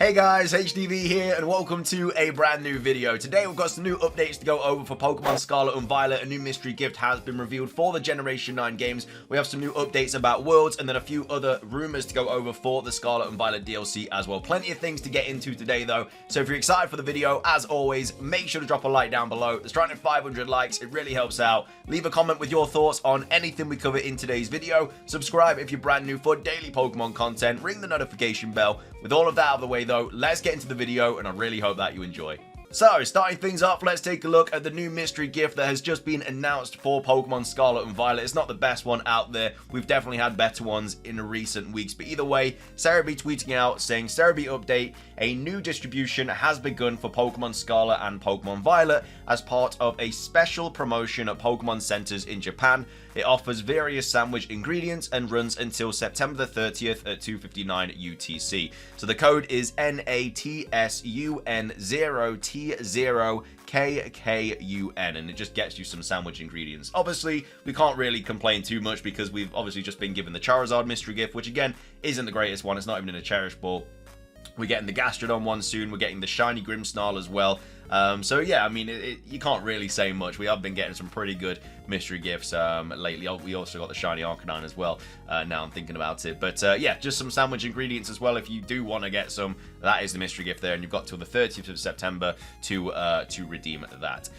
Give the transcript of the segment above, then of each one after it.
Hey guys, HDvee here and welcome to a brand new video. Today we've got some new updates to go over for Pokemon Scarlet and Violet. A new mystery gift has been revealed for the Generation 9 games. We have some new updates about Worlds and then a few other rumors to go over for the Scarlet and Violet DLC as well. Plenty of things to get into today though. So if you're excited for the video, as always, make sure to drop a like down below. There's trying to 500 likes, it really helps out. Leave a comment with your thoughts on anything we cover in today's video. Subscribe if you're brand new for daily Pokemon content. Ring the notification bell. With all of that out of the way though, let's get into the video and I really hope that you enjoy. So, starting things off, let's take a look at the new mystery gift that has just been announced for Pokemon Scarlet and Violet. It's not the best one out there. We've definitely had better ones in recent weeks. But either way, TeraForms tweeting out saying, TeraForms update, a new distribution has begun for Pokemon Scarlet and Pokemon Violet as part of a special promotion at Pokemon Centers in Japan. It offers various sandwich ingredients and runs until September the 30th at 2:59 UTC. So the code is NATSUN0T0KKUN and it just gets you some sandwich ingredients. Obviously, we can't really complain too much because we've obviously just been given the Charizard mystery gift, which again, isn't the greatest one. It's not even in a Cherish Ball. We're getting the Gastrodon one soon. We're getting the shiny Grimmsnarl as well. So yeah, I mean, you can't really say much. We have been getting some pretty good mystery gifts lately. We also got the shiny Arcanine as well, now I'm thinking about it. But yeah, just some sandwich ingredients as well. If you do want to get some, that is the mystery gift there. And you've got till the 30th of September to redeem that.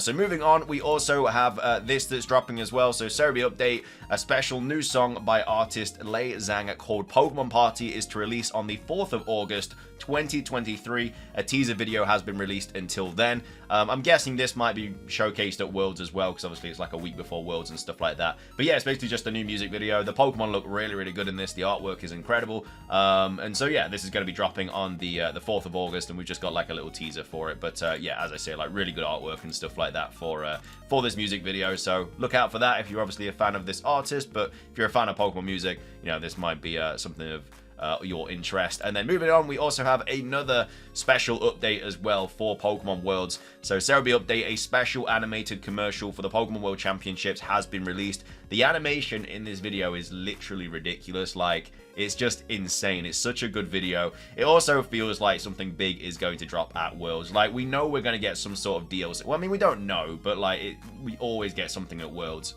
So moving on, we also have this that's dropping as well. So TeraForms update, a special new song by artist Lei Zhang called Pokemon Party is to release on the 4th of August 2023. A teaser video has been released until then. I'm guessing this might be showcased at Worlds as well, because obviously it's like a week before Worlds and stuff like that. But yeah, it's basically just a new music video. The Pokemon look really, really good in this. The artwork is incredible. And so yeah, this is going to be dropping on the 4th of August, and we've just got like a little teaser for it. But yeah, as I say, like really good artwork and stuff like that for this music video. So look out for that if you're obviously a fan of this artist. But if you're a fan of Pokemon music, you know, this might be something of your interest. And then moving on, we also have another special update as well for Pokemon Worlds. So TeraForms update, a special animated commercial for the Pokemon World Championships has been released. The animation in this video is literally ridiculous. Like, it's just insane. It's such a good video. It also feels like something big is going to drop at Worlds. Like, we know we're going to get some sort of DLC. Well, I mean, we don't know, but like, we always get something at Worlds.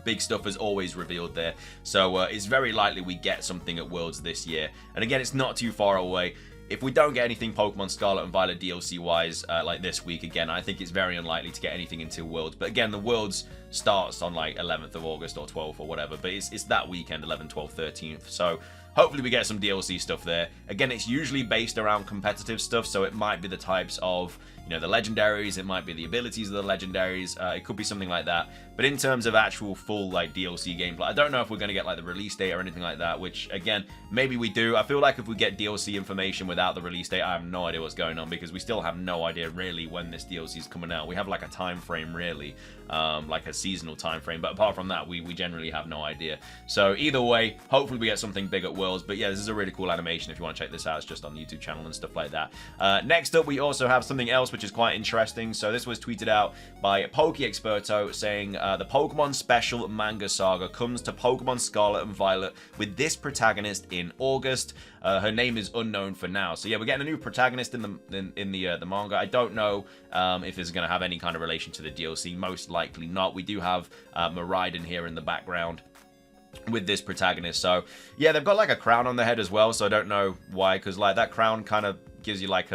Big stuff is always revealed there, so it's very likely we get something at Worlds this year. And again, it's not too far away. If we don't get anything Pokemon Scarlet and Violet DLC wise like this week, again, I think it's very unlikely to get anything until Worlds. But again, the Worlds starts on like 11th of August or 12th or whatever, but it's that weekend, 11th, 12th, 13th. So hopefully we get some DLC stuff there. Again, it's usually based around competitive stuff, so it might be the types of, you know, the legendaries, it might be the abilities of the legendaries, it could be something like that. But in terms of actual full like DLC gameplay, I don't know if we're going to get like the release date or anything like that, which again, maybe we do. I feel like if we get DLC information without the release date, I have no idea what's going on, because we still have no idea really when this DLC is coming out. We have like a time frame really, like a seasonal time frame, but apart from that, we generally have no idea. So either way, hopefully we get something big at Worlds. But yeah, this is a really cool animation if you want to check this out. It's just on the YouTube channel and stuff like that. Next up, we also have something else which is quite interesting. So this was tweeted out by PokeExperto saying the Pokemon Special Manga Saga comes to Pokemon Scarlet and Violet with this protagonist in August. Her name is unknown for now. So yeah, we're getting a new protagonist in the manga. I don't know if it's going to have any kind of relation to the DLC. Most likely not. We do have Miraidon here in the background with this protagonist. So yeah, they've got like a crown on their head as well, so I don't know why, because like that crown kind of gives you like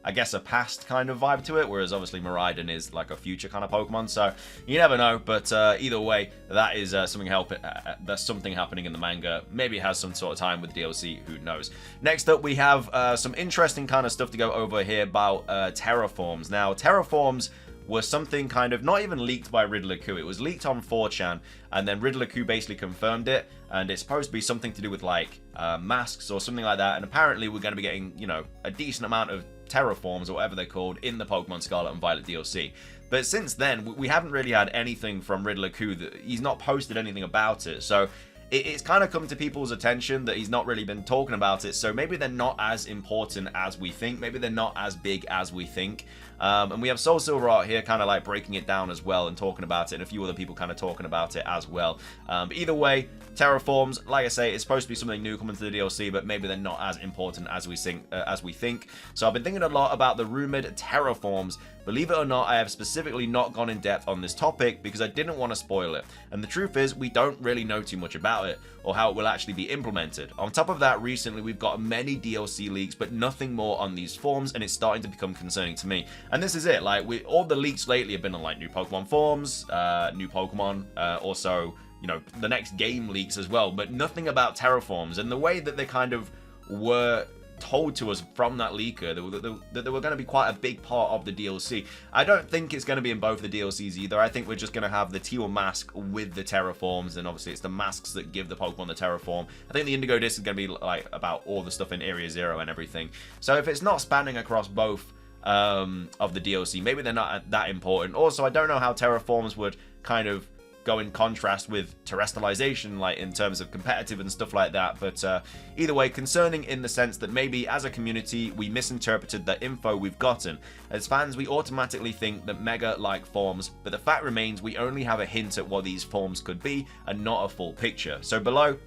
I guess a past kind of vibe to it, whereas obviously Miraidon is like a future kind of Pokemon, so you never know. But either way, that is there's something happening in the manga. Maybe it has some sort of time with DLC, who knows. Next up, we have some interesting kind of stuff to go over here about Terraforms. Now, Terraforms was something kind of not even leaked by Riddler-Coup. It was leaked on 4chan, and then Riddler-Coup basically confirmed it, and it's supposed to be something to do with like masks or something like that. And apparently we're going to be getting, you know, a decent amount of Terraforms or whatever they're called in the Pokemon Scarlet and Violet DLC. But since then, we haven't really had anything from Riddler-Coup. He's not posted anything about it, so it's kind of come to people's attention that he's not really been talking about it, so maybe they're not as important as we think, maybe they're not as big as we think. And we have Soul Silver Art here kind of like breaking it down as well and talking about it, and a few other people kind of talking about it as well. But either way, Terraforms, like I say, it's supposed to be something new coming to the DLC, but maybe they're not as important as we think. So I've been thinking a lot about the rumored Terraforms. Believe it or not, I have specifically not gone in depth on this topic because I didn't want to spoil it. And the truth is, we don't really know too much about it or how it will actually be implemented. On top of that, recently we've got many DLC leaks, but nothing more on these forms, and it's starting to become concerning to me. And this is it, like, all the leaks lately have been on like new Pokemon forms, new Pokemon, also, you know, the next game leaks as well, but nothing about Terraforms. And the way that they kind of were told to us from that leaker that they were going to be quite a big part of the DLC. I don't think it's going to be in both the DLCs either. I think we're just going to have the Teal Mask with the Terraforms, and obviously it's the masks that give the Pokemon the Terraform. I think the Indigo Disc is going to be like about all the stuff in Area Zero and everything. So if it's not spanning across both of the DLC, maybe they're not that important. Also, I don't know how Terraforms would kind of go in contrast with terrestrialization, like in terms of competitive and stuff like that. But either way, concerning in the sense that maybe as a community we misinterpreted the info we've gotten. As fans, we automatically think that Mega-like forms, but the fact remains we only have a hint at what these forms could be and not a full picture. So below,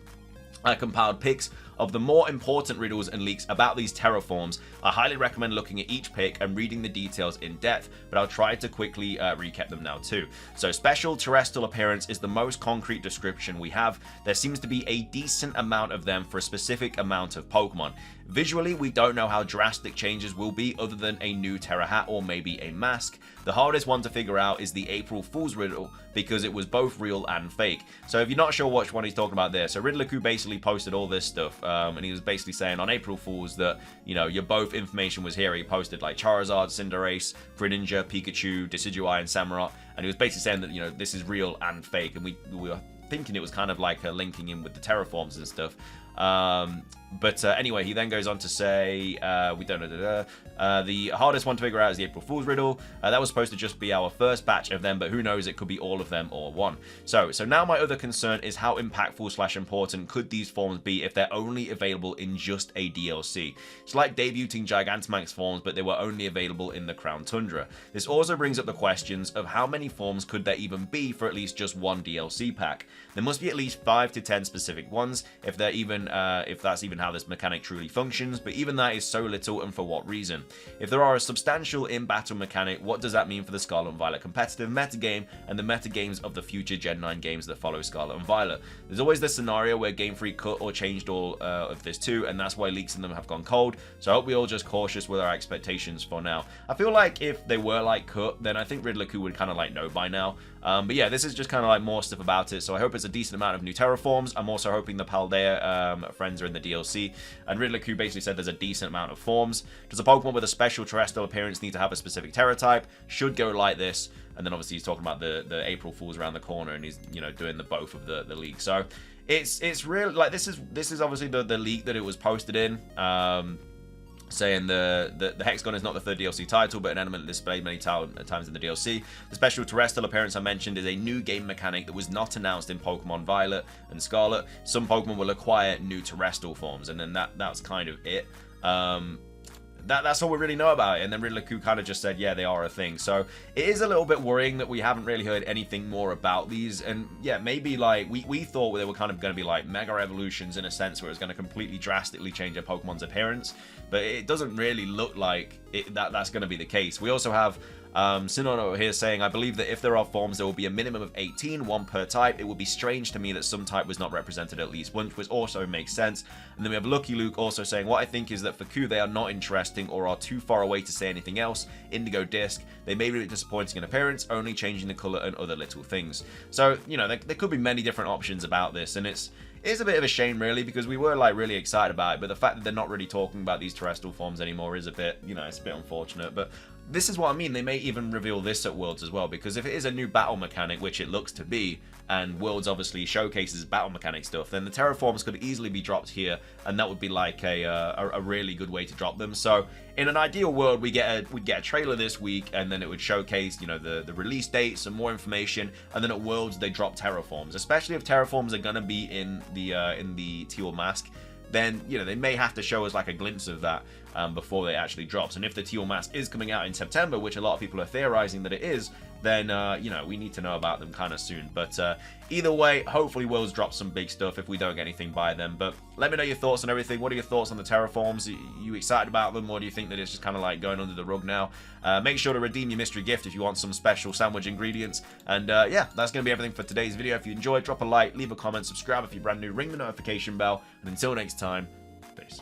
I compiled pics of the more important riddles and leaks about these Terraforms. I highly recommend looking at each pic and reading the details in depth, but I'll try to quickly recap them now too. So special terrestrial appearance is the most concrete description we have. There seems to be a decent amount of them for a specific amount of Pokemon. Visually, we don't know how drastic changes will be other than a new Terra hat or maybe a mask. The hardest one to figure out is the April Fool's riddle because it was both real and fake. So if you're not sure which one he's talking about there, so Riddler basically posted all this stuff, and he was basically saying on April Fool's that, you know, your both information was here. He posted like Charizard, Cinderace, Greninja, Pikachu, Decidueye, and Samurott, and he was basically saying that, you know, this is real and fake, and we were thinking it was kind of like linking in with the Terraforms and stuff. But anyway, he then goes on to say, we don't know, the hardest one to figure out is the April Fool's riddle. That was supposed to just be our first batch of them, but who knows, it could be all of them or one. So now my other concern is how impactful / important could these forms be if they're only available in just a DLC. It's like debuting Gigantamax forms, but they were only available in the Crown Tundra. This also brings up the questions of how many forms could there even be for at least just one DLC pack. There must be at least 5 to 10 specific ones, if they're even if that's even how this mechanic truly functions, but even that is so little, and for what reason? If there are a substantial in-battle mechanic, what does that mean for the Scarlet and Violet competitive metagame and the metagames of the future Gen 9 games that follow Scarlet and Violet? There's always this scenario where Game Freak cut or changed all of this too, and that's why leaks in them have gone cold, so I hope we all just cautious with our expectations for now. I feel like if they were like cut, then I think Riddler would kind of like know by now. But yeah, this is just kind of like more stuff about it, so I hope it's a decent amount of new Terraforms. I'm also hoping the Paldea friends are in the DLC, and Riddler basically said there's a decent amount of forms. Does a Pokemon with a special terrestrial appearance need to have a specific Terra type? Should go like this. And then obviously he's talking about the April Fools around the corner, and he's, you know, doing the both of the league. So it's real, like this is obviously the leak that it was posted in. Saying the Hexagon is not the third DLC title, but an element displayed many times in the DLC. The special terrestrial appearance I mentioned is a new game mechanic that was not announced in Pokemon Violet and Scarlet. Some Pokemon will acquire new terrestrial forms, and then that's kind of it. That's all we really know about it. And then Riddler kind of just said, yeah, they are a thing. So it is a little bit worrying that we haven't really heard anything more about these. And yeah, maybe like we thought they were kind of going to be like mega evolutions in a sense, where it's going to completely drastically change a Pokemon's appearance. But it doesn't really look like that's going to be the case. We also have Sinono here saying, I believe that if there are forms, there will be a minimum of 18, one per type. It would be strange to me that some type was not represented at least once, which also makes sense. And then we have Lucky Luke also saying, what I think is that for Q, they are not interesting or are too far away to say anything else. Indigo Disc, they may be disappointing in appearance, only changing the color and other little things. So, you know, there could be many different options about this, and it's a bit of a shame, really, because we were like really excited about it, but the fact that they're not really talking about these terrestrial forms anymore is a bit, you know, it's a bit unfortunate. But this is what I mean, they may even reveal this at Worlds as well, because if it is a new battle mechanic, which it looks to be, and Worlds obviously showcases battle mechanic stuff, then the Terraforms could easily be dropped here, and that would be like a really good way to drop them. So in an ideal world, we'd get a trailer this week, and then it would showcase, you know, the release date, some more information, and then at Worlds they drop Terraforms, especially if Terraforms are going to be in the Teal Mask, then, you know, they may have to show us like a glimpse of that before it actually drops. And if the Teal Mask is coming out in September, which a lot of people are theorizing that it is, then, you know, we need to know about them kind of soon. But either way, hopefully Worlds drop some big stuff if we don't get anything by them. But let me know your thoughts on everything. What are your thoughts on the Terraforms? Are you excited about them, or do you think that it's just kind of like going under the rug now? Make sure to redeem your mystery gift if you want some special sandwich ingredients. And yeah, that's going to be everything for today's video. If you enjoyed, drop a like, leave a comment, subscribe if you're brand new, ring the notification bell. And until next time, peace.